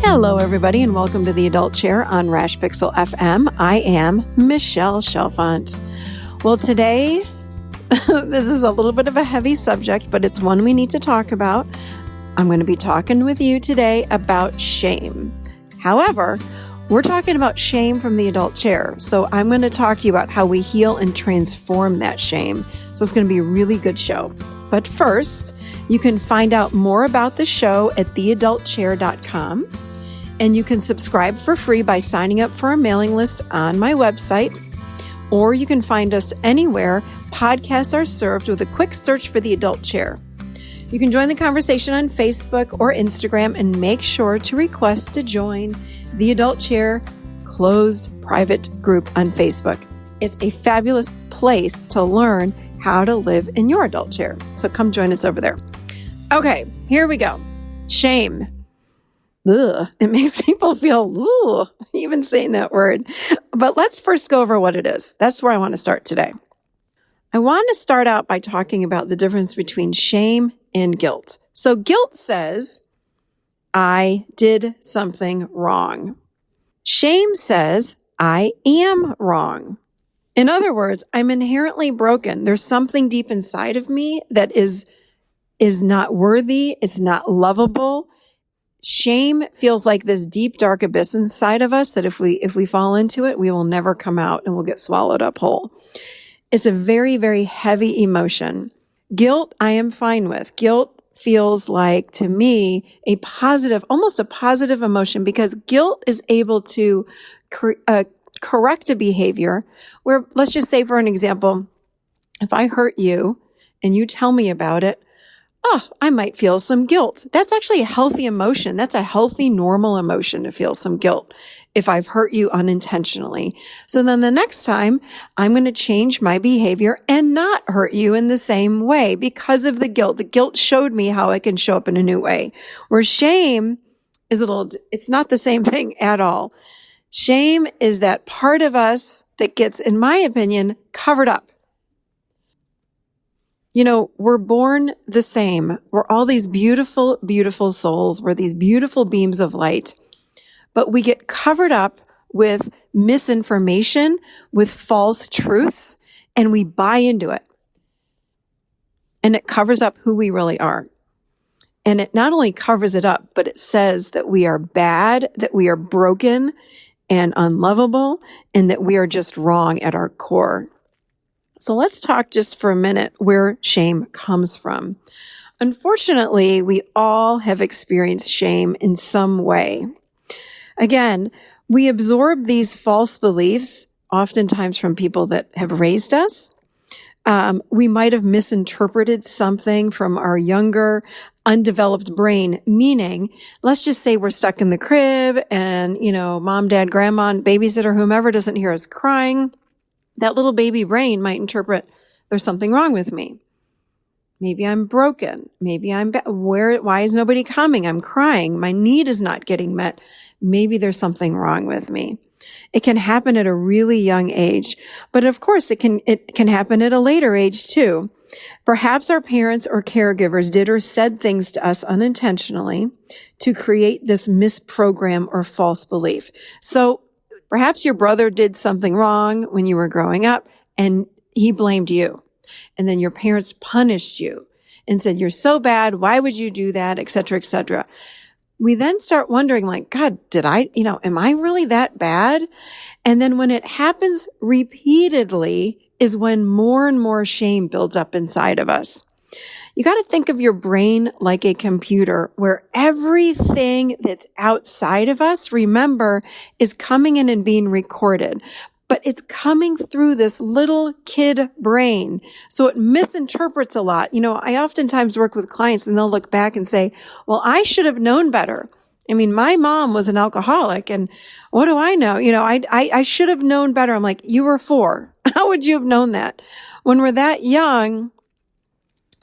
Hello, everybody, and welcome to the Adult Chair on Rash Pixel FM. I am Michelle Chalfant. Well, today, this is a little bit of a heavy subject, but it's one we need to talk about. I'm going to be talking with you today about shame. However, we're talking about shame from the adult chair. So I'm going to talk to you about how we heal and transform that shame. So it's going to be a really good show. But first, you can find out more about the show at theadultchair.com. And you can subscribe for free by signing up for our mailing list on my website. Or you can find us anywhere podcasts are served with a quick search for The Adult Chair. You can join the conversation on Facebook or Instagram and make sure to request to join The Adult Chair closed private group on Facebook. It's a fabulous place to learn how to live in your adult chair. So come join us over there. Okay, here we go. Shame. Ugh, it makes people feel, even saying that word. But let's first go over what it is. That's where I want to start today. I want to start out by talking about the difference between shame and guilt. So guilt says, I did something wrong. Shame says, I am wrong. In other words, I'm inherently broken. There's something deep inside of me that is not worthy. It's not lovable. Shame feels like this deep, dark abyss inside of us that if we fall into it, we will never come out and we'll get swallowed up whole. It's a very, very heavy emotion. Guilt, I am fine with. Guilt feels like, to me, almost a positive emotion, because guilt is able to correct a behavior where, let's just say, for an example, if I hurt you and you tell me about it, I might feel some guilt. That's actually a healthy emotion. That's a healthy, normal emotion to feel some guilt if I've hurt you unintentionally. So then the next time I'm going to change my behavior and not hurt you in the same way because of the guilt. The guilt showed me how I can show up in a new way. Where shame is it's not the same thing at all. Shame is that part of us that gets, in my opinion, covered up. You know, we're born the same. We're all these beautiful, beautiful souls. We're these beautiful beams of light. But we get covered up with misinformation, with false truths, and we buy into it. And it covers up who we really are. And it not only covers it up, but it says that we are bad, that we are broken and unlovable, and that we are just wrong at our core. So let's talk just for a minute where shame comes from. Unfortunately, we all have experienced shame in some way. Again, we absorb these false beliefs, oftentimes from people that have raised us. We might have misinterpreted something from our younger, undeveloped brain, meaning, let's just say we're stuck in the crib and, mom, dad, grandma, and babysitter, whomever doesn't hear us crying. That little baby brain might interpret there's something wrong with me. Maybe I'm broken. Maybe why is nobody coming? I'm crying. My need is not getting met. Maybe there's something wrong with me. It can happen at a really young age, but of course it can happen at a later age too. Perhaps our parents or caregivers did or said things to us unintentionally to create this misprogram or false belief. So perhaps your brother did something wrong when you were growing up and he blamed you. And then your parents punished you and said, you're so bad. Why would you do that? Et cetera, et cetera. We then start wondering like, God, am I really that bad? And then when it happens repeatedly is when more and more shame builds up inside of us. You got to think of your brain like a computer where everything that's outside of us, remember, is coming in and being recorded. But it's coming through this little kid brain. So it misinterprets a lot. I oftentimes work with clients and they'll look back and say, well, I should have known better. I mean, my mom was an alcoholic and what do I know? I should have known better. I'm like, you were 4. How would you have known that? When we're that young,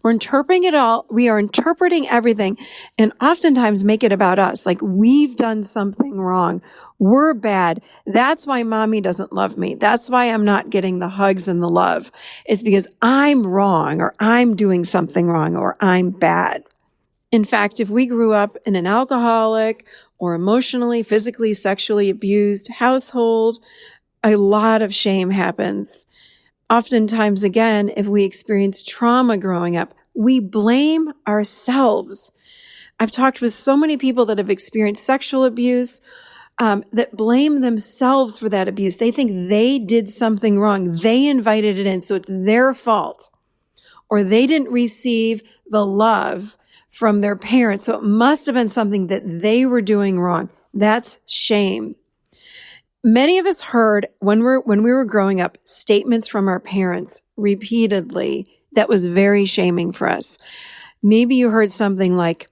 we're interpreting it all. We are interpreting everything and oftentimes make it about us. Like we've done something wrong. We're bad. That's why mommy doesn't love me. That's why I'm not getting the hugs and the love. It's because I'm wrong, or I'm doing something wrong, or I'm bad. In fact, if we grew up in an alcoholic or emotionally, physically, sexually abused household, a lot of shame happens. Oftentimes, again, if we experience trauma growing up, we blame ourselves. I've talked with so many people that have experienced sexual abuse that blame themselves for that abuse. They think they did something wrong. They invited it in, so it's their fault. Or they didn't receive the love from their parents, so it must have been something that they were doing wrong. That's shame. Many of us heard when we were growing up statements from our parents repeatedly that was very shaming for us. Maybe you heard something like,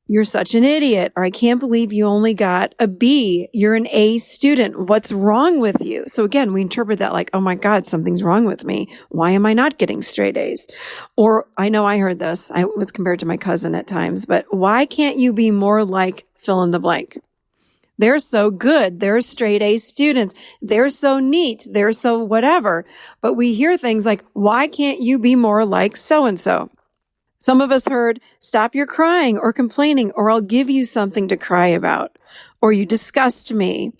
"You're such an idiot," or "I can't believe you only got a B. You're an A student. What's wrong with you?" So again, we interpret that like, "Oh my God, something's wrong with me. Why am I not getting straight A's?" Or I know I heard this. I was compared to my cousin at times, but "Why can't you be more like fill in the blank? They're so good. They're straight A students. They're so neat. They're so whatever." But we hear things like, "Why can't you be more like so-and-so?" Some of us heard, "Stop your crying or complaining, or I'll give you something to cry about," or "You disgust me."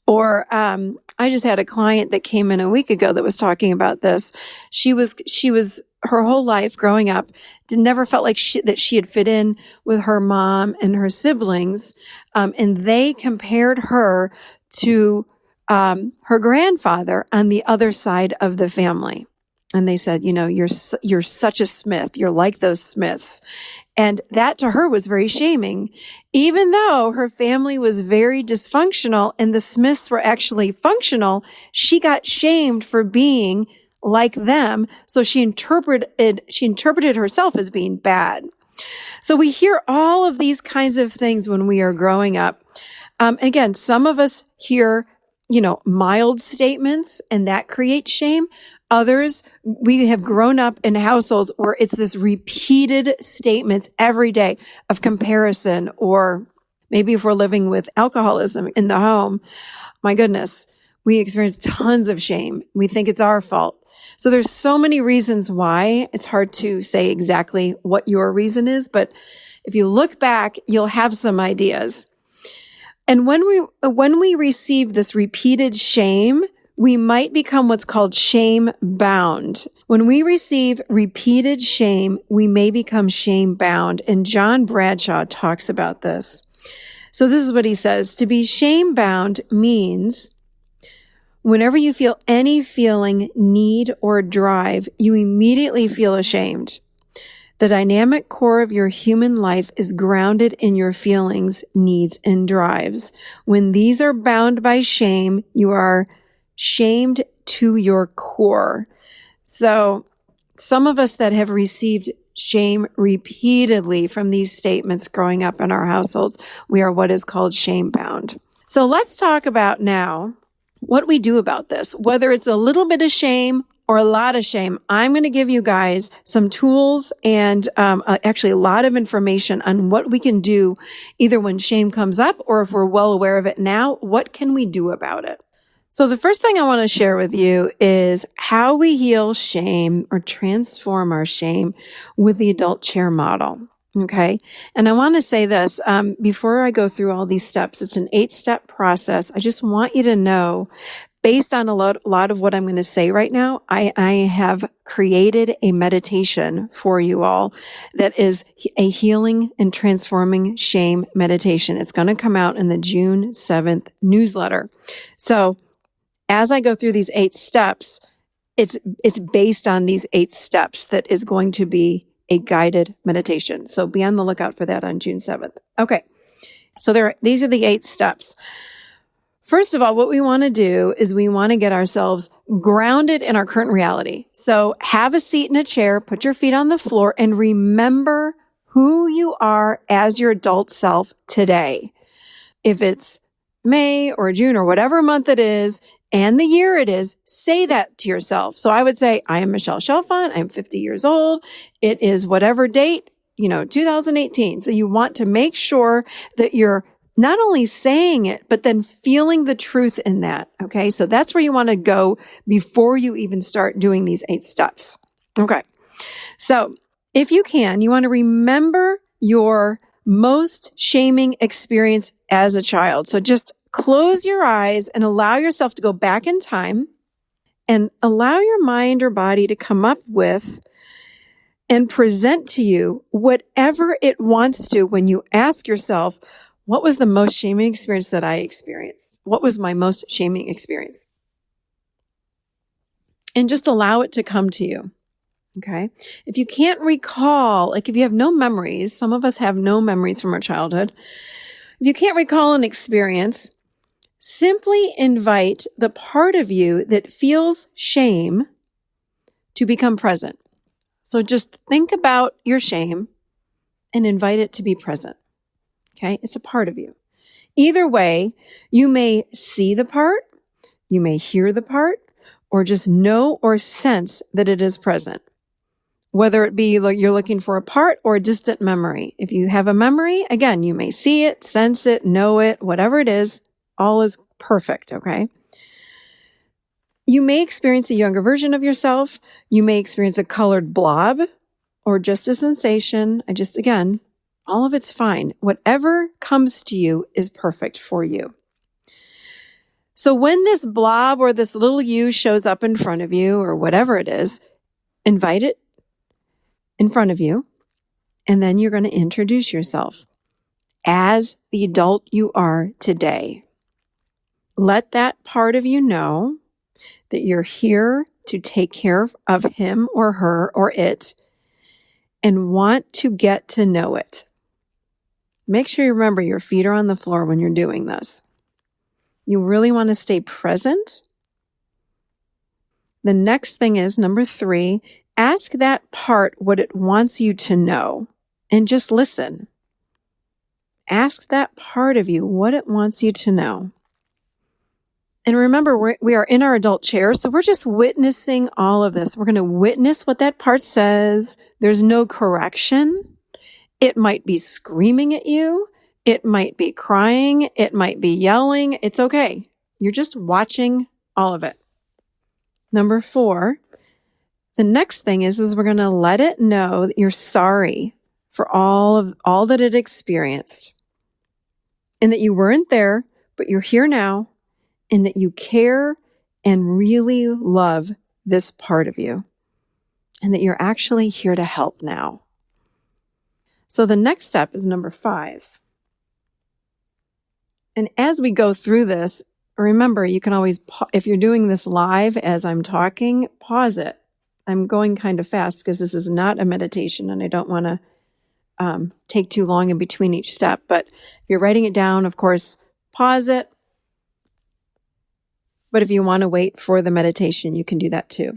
Or I just had a client that came in a week ago that was talking about this. She was her whole life growing up, never felt like that she had fit in with her mom and her siblings, and they compared her to her grandfather on the other side of the family. And they said, "You're such a Smith. You're like those Smiths." And that to her was very shaming, even though her family was very dysfunctional and the Smiths were actually functional. She got shamed for being like them. So she interpreted herself as being bad. So we hear all of these kinds of things when we are growing up. Again, some of us hear, mild statements, and that creates shame. Others, we have grown up in households where it's this repeated statements every day of comparison, or maybe if we're living with alcoholism in the home, my goodness, we experience tons of shame. We think it's our fault. So there's so many reasons why. It's hard to say exactly what your reason is, but if you look back, you'll have some ideas. And when we receive this repeated shame, we might become what's called shame bound. When we receive repeated shame, we may become shame bound. And John Bradshaw talks about this. So this is what he says: to be shame bound means whenever you feel any feeling, need, or drive, you immediately feel ashamed. The dynamic core of your human life is grounded in your feelings, needs, and drives. When these are bound by shame, you are shamed to your core. So some of us that have received shame repeatedly from these statements growing up in our households, we are what is called shame bound. So let's talk about now what we do about this, whether it's a little bit of shame or a lot of shame. I'm going to give you guys some tools and actually a lot of information on what we can do either when shame comes up or if we're well aware of it now, what can we do about it? So the first thing I want to share with you is how we heal shame or transform our shame with the adult chair model. Okay. And I want to say this, before I go through all these steps, it's an 8-step process. I just want you to know, based on a lot of what I'm going to say right now, I have created a meditation for you all that is a healing and transforming shame meditation. It's going to come out in the June 7th newsletter. So as I go through these 8 steps, it's based on these 8 steps that is going to be a guided meditation. So be on the lookout for that on June 7th. Okay. So these are the 8 steps. First of all, what we want to do is we want to get ourselves grounded in our current reality. So have a seat in a chair, put your feet on the floor, and remember who you are as your adult self today. If it's May or June or whatever month it is, and the year it is, say that to yourself. So I would say, I am Michelle Chalfant. I'm 50 years old. It is whatever date, 2018. So you want to make sure that you're not only saying it, but then feeling the truth in that. Okay. So that's where you want to go before you even start doing these 8 steps. Okay. So if you can, you want to remember your most shaming experience as a child. So just close your eyes and allow yourself to go back in time and allow your mind or body to come up with and present to you whatever it wants to when you ask yourself, what was the most shaming experience that I experienced? What was my most shaming experience? And just allow it to come to you. Okay. If you can't recall, like if you have no memories, some of us have no memories from our childhood. If you can't recall an experience, simply invite the part of you that feels shame to become present. So just think about your shame and invite it to be present. Okay. It's a part of you. Either way, you may see the part, you may hear the part, or just know or sense that it is present. Whether it be like you're looking for a part or a distant memory. If you have a memory, again, you may see it, sense it, know it, whatever it is, all is perfect, okay? You may experience a younger version of yourself. You may experience a colored blob or just a sensation. Again, all of it's fine. Whatever comes to you is perfect for you. So when this blob or this little you shows up in front of you or whatever it is, invite it in front of you, and then you're going to introduce yourself as the adult you are today. Let that part of you know that you're here to take care of him or her or it and want to get to know it. Make sure you remember your feet are on the floor when you're doing this. You really want to stay present. The next thing is number 3, ask that part what it wants you to know and just listen. Ask that part of you what it wants you to know. And remember, we are in our adult chair, so we're just witnessing all of this. We're going to witness what that part says. There's no correction. It might be screaming at you. It might be crying. It might be yelling. It's okay. You're just watching all of it. Number 4, the next thing is we're going to let it know that you're sorry for all that it experienced and that you weren't there, but you're here now and that you care and really love this part of you and that you're actually here to help now. So the next step is number 5. And as we go through this, remember, you can always, if you're doing this live as I'm talking, pause it. I'm going kind of fast because this is not a meditation and I don't want to take too long in between each step. But if you're writing it down, of course, pause it. But if you want to wait for the meditation, you can do that too.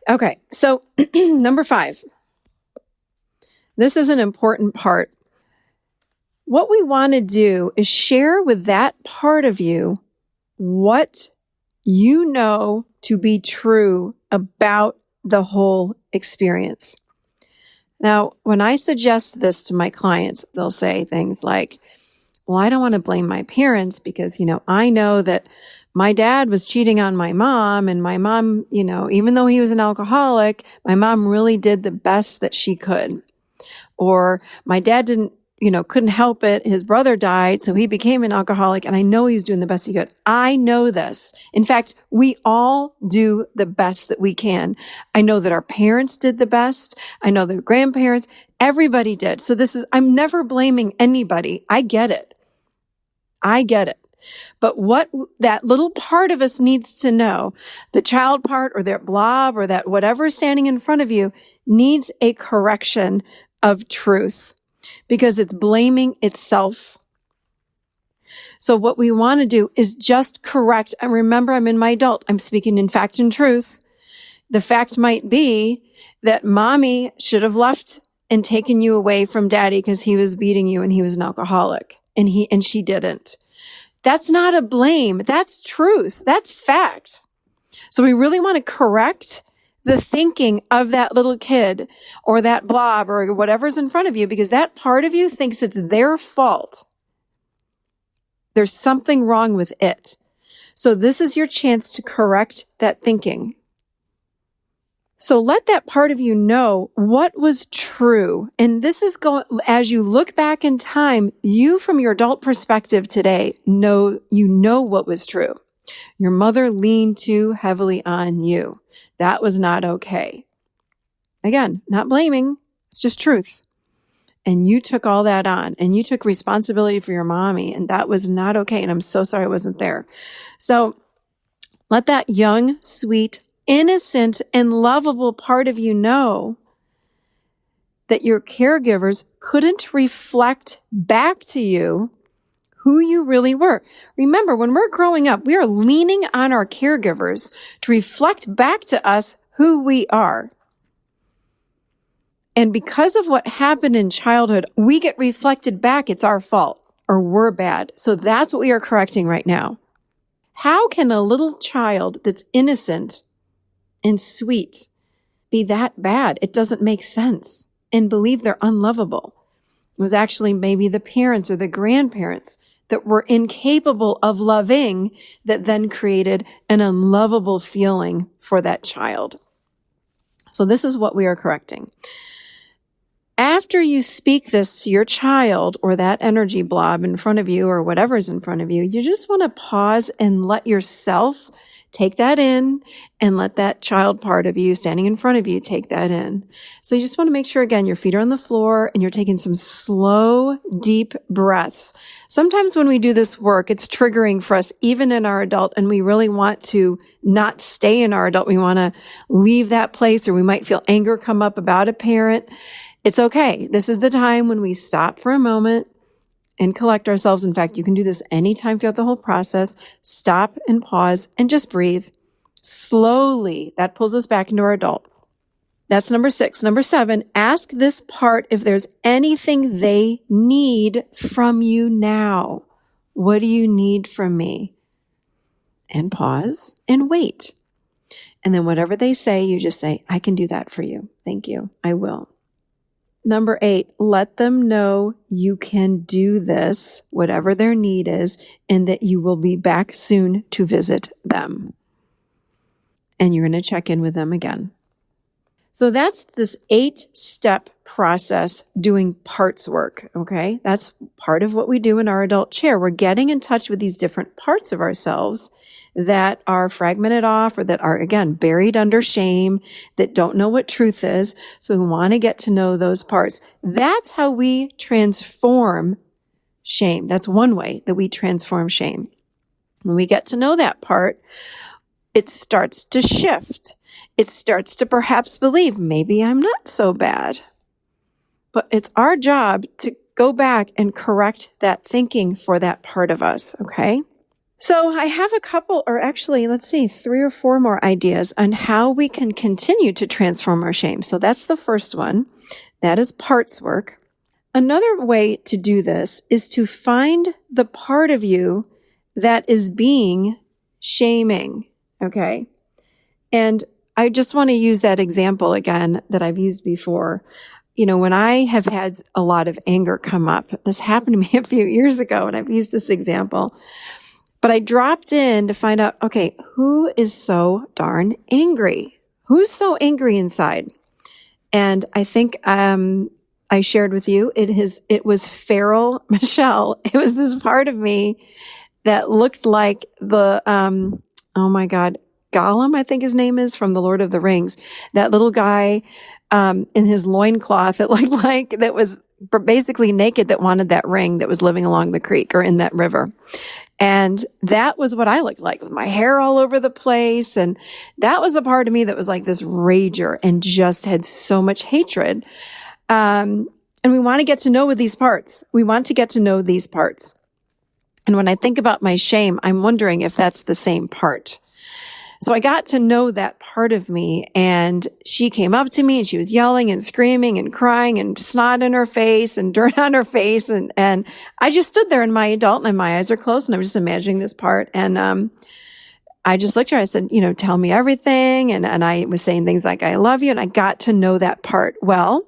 Okay, so number 5. This is an important part. What we want to do is share with that part of you what you know to be true about the whole experience. Now, when I suggest this to my clients, they'll say things like, well, I don't want to blame my parents because, I know that my dad was cheating on my mom and my mom, even though he was an alcoholic, my mom really did the best that she could. Or my dad couldn't help it. His brother died, so he became an alcoholic, and I know he was doing the best he could. I know this. In fact, we all do the best that we can. I know that our parents did the best. I know their grandparents, everybody did. So I'm never blaming anybody. I get it. But what that little part of us needs to know, the child part or that blob or that whatever is standing in front of you needs a correction of truth because it's blaming itself. So what we want to do is just correct. And remember, I'm in my adult. I'm speaking in fact and truth. The fact might be that mommy should have left and taken you away from daddy because he was beating you and he was an alcoholic and she didn't. That's not a blame. That's truth. That's fact. So we really want to correct the thinking of that little kid or that blob or whatever's in front of you because that part of you thinks it's their fault. There's something wrong with it. So this is your chance to correct that thinking. So let that part of you know what was true. And this is going, as you look back in time, you from your adult perspective today know what was true. Your mother leaned too heavily on you. That was not okay. Again, not blaming. It's just truth. And you took all that on and you took responsibility for your mommy, and that was not okay. And I'm so sorry I wasn't there. So let that young, sweet, innocent, and lovable part of you know that your caregivers couldn't reflect back to you who you really were. Remember, when we're growing up, we are leaning on our caregivers to reflect back to us who we are. And because of what happened in childhood, we get reflected back. It's our fault or we're bad. So that's what we are correcting right now. How can a little child that's innocent and sweet be that bad? It doesn't make sense. And believe they're unlovable. It was actually maybe the parents or the grandparents that were incapable of loving that then created an unlovable feeling for that child. So this is what we are correcting. After you speak this to your child or that energy blob in front of you or whatever is in front of you, you just want to pause and let yourself take that in and let that child part of you standing in front of you take that in. So you just want to make sure, again, your feet are on the floor and you're taking some slow, deep breaths. Sometimes when we do this work, it's triggering for us, even in our adult, and we really want to not stay in our adult. We want to leave that place, or we might feel anger come up about a parent. It's okay. This is the time when we stop for a moment and collect ourselves. In fact, you can do this anytime throughout the whole process. Stop and pause and just breathe slowly. That pulls us back into our adult. That's number 6. Number 7, ask this part if there's anything they need from you now. What do you need from me? And pause and wait. And then whatever they say, you just say, I can do that for you. Thank you. I will. Number 8, let them know you can do this, whatever their need is, and that you will be back soon to visit them. And you're going to check in with them again. So that's this 8-step process doing parts work, okay? That's part of what we do in our adult chair. We're getting in touch with these different parts of ourselves that are fragmented off or that are, again, buried under shame, that don't know what truth is. So we want to get to know those parts. That's how we transform shame. That's one way that we transform shame. When we get to know that part, it starts to shift. It starts to perhaps believe, maybe I'm not so bad. But it's our job to go back and correct that thinking for that part of us, okay? So I have a couple, or actually, 3 or 4 more ideas on how we can continue to transform our shame. So that's the first one. That is parts work. Another way to do this is to find the part of you that is being shaming, okay? And I just want to use that example again that I've used before. You know, when I have had a lot of anger come up, this happened to me a few years ago, and I've used this example. But I dropped in to find out, okay, who is so darn angry? Who's so angry inside? And I think I shared with you, it was feral Michelle. It was this part of me that looked like the, oh my God, Gollum, I think his name is, from The Lord of the Rings. That little guy in his loincloth, it looked like, that was basically naked, that wanted that ring, that was living along the creek or in that river. And that was what I looked like, with my hair all over the place. And that was the part of me that was like this rager and just had so much hatred. And we want to get to know with these parts. We want to get to know these parts. And when I think about my shame, I'm wondering if that's the same part. So I got to know that part of me, and she came up to me and she was yelling and screaming and crying and snot in her face and dirt on her face. And I just stood there in my adult, and my eyes are closed, and I was just imagining this part. And, I just looked at her, I said, tell me everything. And I was saying things like, I love you. And I got to know that part. Well,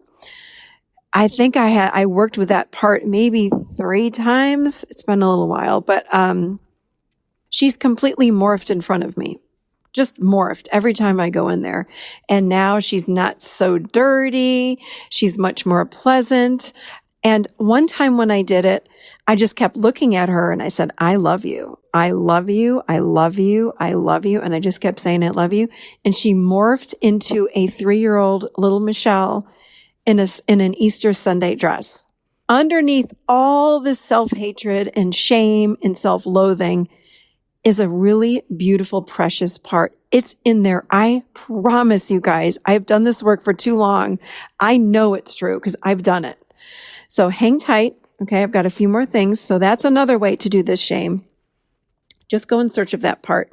I think I worked with that part maybe 3 times. It's been a little while, but she's completely morphed in front of me. Just morphed every time I go in there. And now she's not so dirty. She's much more pleasant. And one time when I did it, I just kept looking at her and I said, I love you. I love you. I love you. I love you. And I just kept saying, I love you. And she morphed into a 3-year-old little Michelle in an Easter Sunday dress. Underneath all this self-hatred and shame and self-loathing is a really beautiful, precious part. It's in there. I promise you guys, I've done this work for too long. I know it's true because I've done it. So hang tight. Okay. I've got a few more things. So that's another way to do this shame. Just go in search of that part.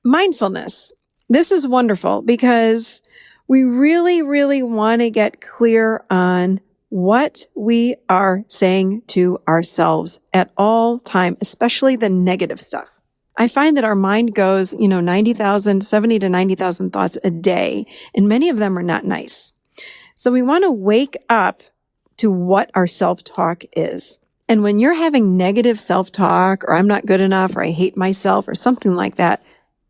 Mindfulness. This is wonderful because we really, really want to get clear on what we are saying to ourselves at all time, especially the negative stuff. I find that our mind goes, 70 to 90,000 thoughts a day, and many of them are not nice. So we want to wake up to what our self-talk is. And when you're having negative self-talk, or I'm not good enough, or I hate myself, or something like that,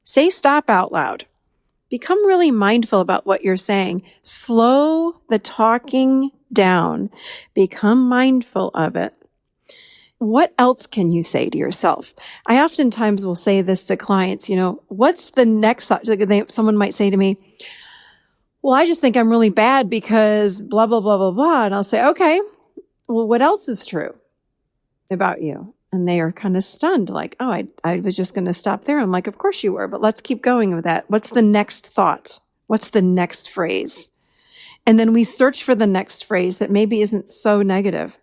say stop out loud. Become really mindful about what you're saying. Slow the talking down. Become mindful of it. What else can you say to yourself? I oftentimes will say this to clients, what's the next thought? Someone might say to me, well, I just think I'm really bad because blah, blah, blah, blah, blah. And I'll say, okay, well, what else is true about you? And they are kind of stunned, like, oh, I was just going to stop there. I'm like, of course you were, but let's keep going with that. What's the next thought? What's the next phrase? And then we search for the next phrase that maybe isn't so negative.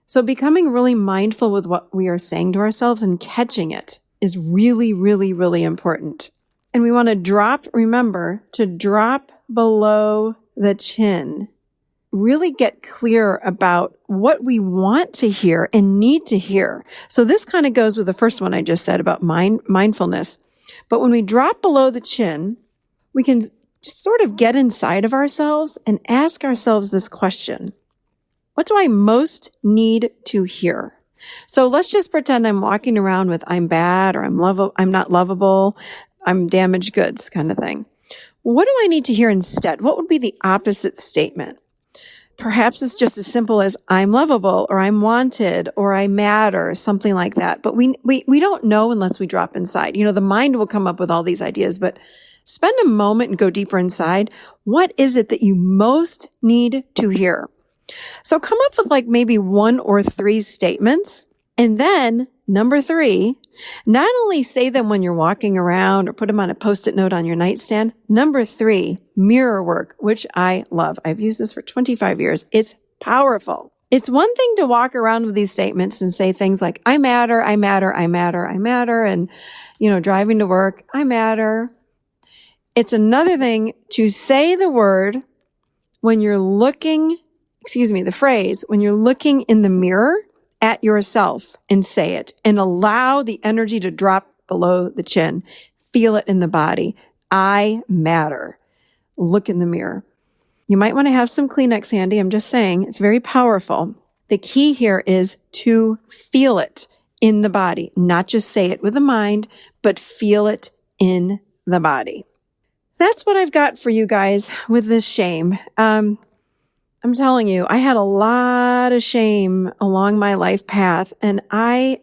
So becoming really mindful with what we are saying to ourselves and catching it is really, really, really important. And we want to remember to drop below the chin. Really get clear about what we want to hear and need to hear. So this kind of goes with the first one I just said about mindfulness. But when we drop below the chin, we can just sort of get inside of ourselves and ask ourselves this question. What do I most need to hear? So let's just pretend I'm walking around with I'm bad or I'm not lovable, I'm damaged goods kind of thing. What do I need to hear instead? What would be the opposite statement? Perhaps it's just as simple as I'm lovable or I'm wanted or I matter, something like that. But we don't know unless we drop inside. The mind will come up with all these ideas, but spend a moment and go deeper inside. What is it that you most need to hear? So come up with maybe 1 or 3 statements. And then number 3, not only say them when you're walking around or put them on a Post-it note on your nightstand. Number 3, mirror work, which I love. I've used this for 25 years. It's powerful. It's one thing to walk around with these statements and say things like, I matter, I matter, I matter, I matter. And, driving to work, I matter. It's another thing to say the word when you're the phrase, when you're looking in the mirror at yourself and say it and allow the energy to drop below the chin. Feel it in the body. I matter. Look in the mirror. You might want to have some Kleenex handy. I'm just saying it's very powerful. The key here is to feel it in the body, not just say it with the mind, but feel it in the body. That's what I've got for you guys with this shame. I'm telling you, I had a lot of shame along my life path. And I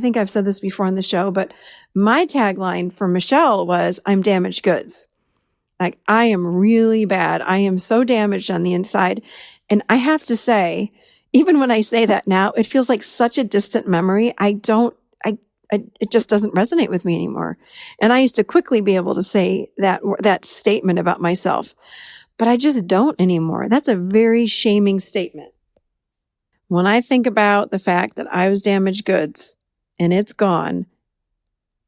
think I've said this before on the show, but my tagline for Michelle was, I'm damaged goods. Like, I am really bad. I am so damaged on the inside. And I have to say, even when I say that now, it feels like such a distant memory. It just doesn't resonate with me anymore. And I used to quickly be able to say that statement about myself. But I just don't anymore. That's a very shaming statement. When I think about the fact that I was damaged goods and it's gone,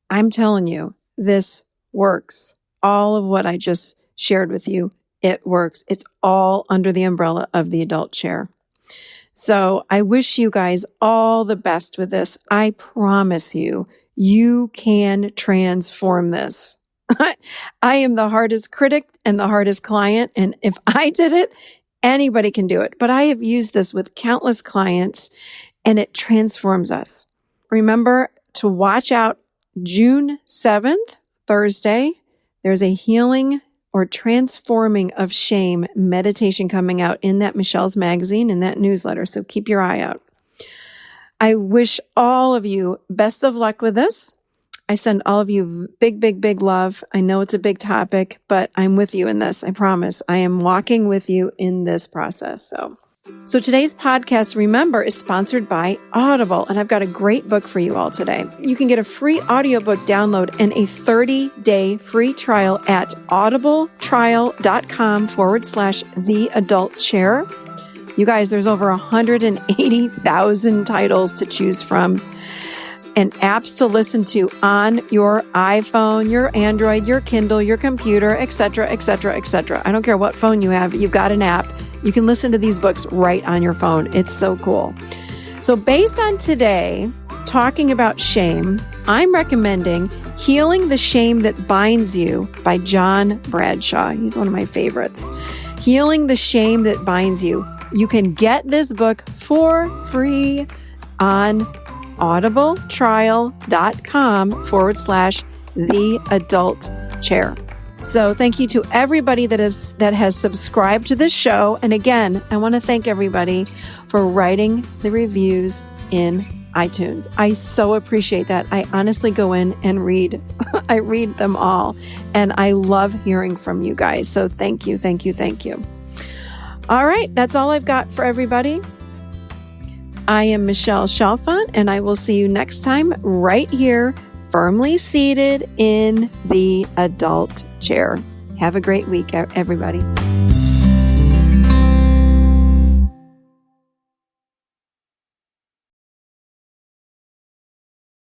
I'm telling you, this works. All of what I just shared with you, it works. It's all under the umbrella of the adult chair. So I wish you guys all the best with this. I promise you, you can transform this. I am the hardest critic and the hardest client. And if I did it, Anybody can do it, but I have used this with countless clients and it transforms us. Remember to watch out June 7th, Thursday. There's a healing or transforming of shame meditation coming out in that Michelle's magazine, in that newsletter. So keep your eye out. I wish all of you best of luck with this. I send all of you big, big, big love. I know it's a big topic, but I'm with you in this. I promise. I am walking with you in this process. So today's podcast, remember, is sponsored by Audible, and I've got a great book for you all today. You can get a free audiobook download and a 30-day free trial at audibletrial.com/theadultchair. You guys, there's over 180,000 titles to choose from and apps to listen to on your iPhone, your Android, your Kindle, your computer, etc., etc., etc. I don't care what phone you have, you've got an app. You can listen to these books right on your phone. It's so cool. So based on today, talking about shame, I'm recommending Healing the Shame That Binds You by John Bradshaw. He's one of my favorites. Healing the Shame That Binds You. You can get this book for free on audibletrial.com/theadultchair. So thank you to everybody that has subscribed to this show. And again, I want to thank everybody for writing the reviews in iTunes. I so appreciate that. I honestly go in and read. I read them all. And I love hearing from you guys. So thank you, thank you, thank you. All right, that's all I've got for everybody. I am Michelle Chalfant, and I will see you next time right here, firmly seated in the adult chair. Have a great week, everybody.